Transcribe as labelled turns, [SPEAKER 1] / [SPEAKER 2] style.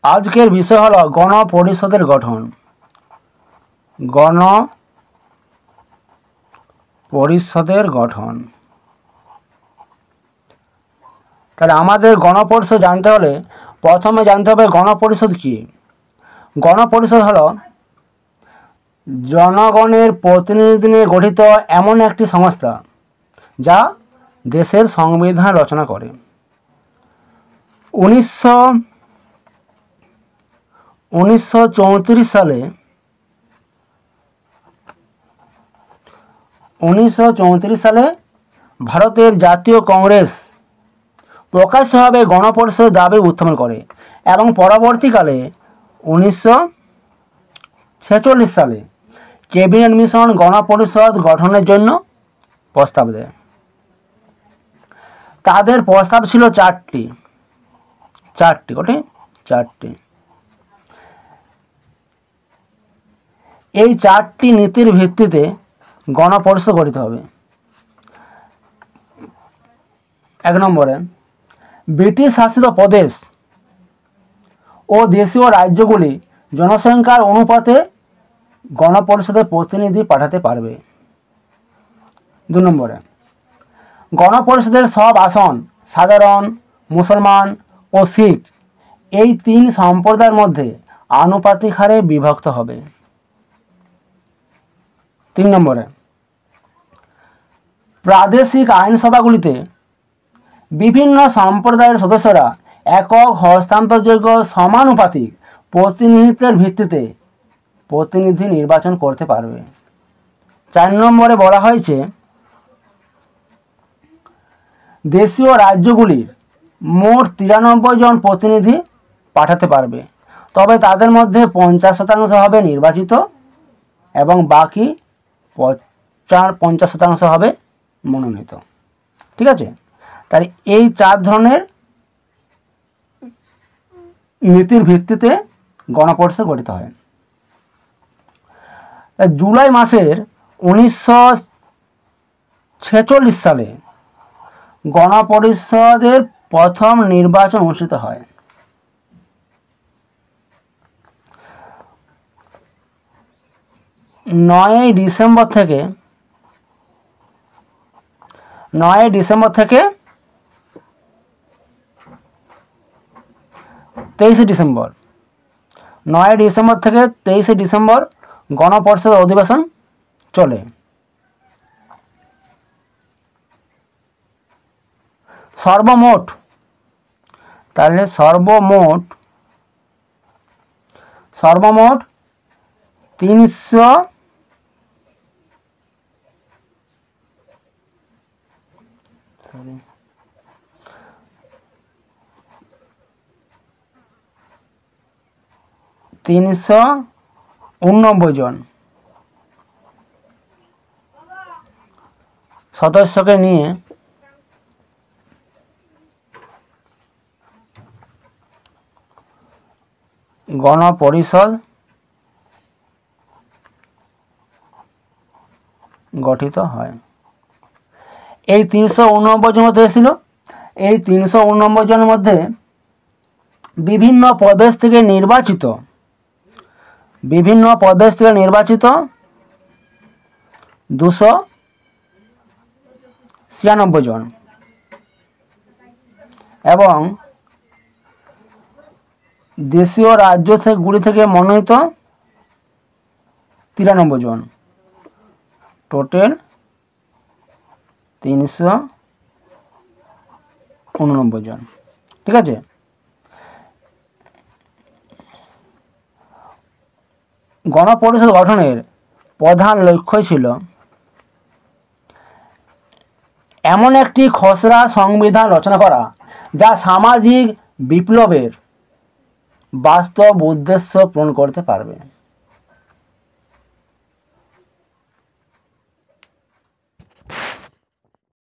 [SPEAKER 1] আজকের বিষয় হলো গণপরিষদের গঠন। গণপরিষদের গঠন। তাহলে আমাদের গণপরিষদ জানতে হলে প্রথমে জানতে হবে গণপরিষদ কি। গণপরিষদ হলো জনগণের প্রতিনিধি নিয়ে গঠিত এমন একটি সংস্থা যা দেশের সংবিধান রচনা করে। 1934 সালে ভারতের জাতীয় কংগ্রেস প্রকাশ্যভাবে গণপরিষদের দাবি উত্থাপন করে এবং পরবর্তীকালে 1946 সালে ক্যাবিনেট মিশন গণপরিষদ গঠনের জন্য প্রস্তাব দেয়। তাদের প্রস্তাব ছিল চারটি। এই চারটি নীতির ভিত্তিতে গণপরিষদ গঠিত হবে। 1 নম্বরে, ব্রিটিশ শাসিত প্রদেশ ও দেশীয় রাজ্যগুলি জনসংখ্যার অনুপাতে গণপরিষদের প্রতিনিধি পাঠাতে পারবে। 2 নম্বরে, গণপরিষদের সব আসন সাধারণ, মুসলমান ও শিখ এই 3 সম্প্রদায়ের মধ্যে আনুপাতিক হারে বিভক্ত হবে। 3 নম্বরে, প্রাদেশিক আইনসভাগুলিতে বিভিন্ন সম্প্রদায়ের সদস্যরা একক হস্তান্তরযোগ্য সমানুপাতিক প্রতিনিধিত্বের ভিত্তিতে প্রতিনিধি নির্বাচন করতে পারবে। 4 নম্বরে বলা হয়েছে দেশীয় রাজ্যগুলির মোট 93 জন প্রতিনিধি পাঠাতে পারবে, তবে তাদের মধ্যে 50% হবে নির্বাচিত এবং বাকি 50% হবে মনোনীত। ঠিক আছে, তাই এই 4 ধরনের নীতির ভিত্তিতে গণপরিষদ গঠিত হয়। জুলাই মাসের 1946 সালে গণপরিষদের প্রথম নির্বাচন অনুষ্ঠিত হয়। 9 ডিসেম্বর থেকে 23 ডিসেম্বর গণপরিষদ অধিবেশন চলে। সর্বমোট 389 জন সদস্যকে নিয়ে গণপরিষদ গঠিত হয়। এই 389 জন মধ্যে ছিল, এই 389 জনের মধ্যে বিভিন্ন প্রদেশ থেকে নির্বাচিত 296 জন এবং দেশীয় রাজ্যগুলি থেকে মনোনীত 93 জন, টোটাল 389 জন। ঠিক আছে, গণপরিষদ গঠনের প্রধান লক্ষ্য ছিল এমন একটি খসড়া সংবিধান রচনা করা যা সামাজিক বিপ্লবের বাস্তব উদ্দেশ্য পূরণ করতে পারবে।